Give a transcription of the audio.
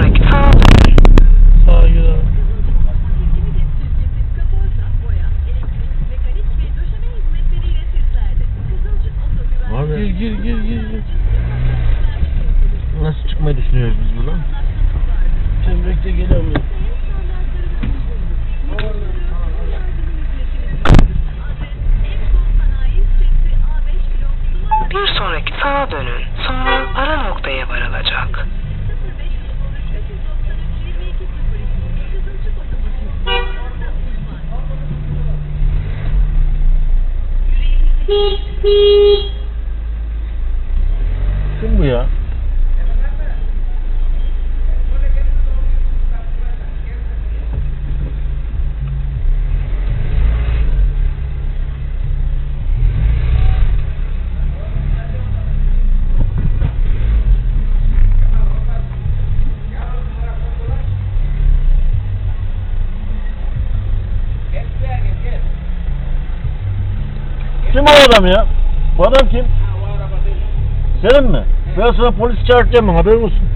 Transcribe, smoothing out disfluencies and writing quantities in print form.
Sağa gir abi. Abi Gir. nasıl çıkmayı düşünüyoruz biz buradan? Cemrek'te gelemiyor. Bir sonraki sağa dönün. Sonra ara noktaya varılacak. Kim bu ya? Kim o adam ya? Bu adam kim? Senin mi? Ben sana polis çağırtacağım, haberin olsun.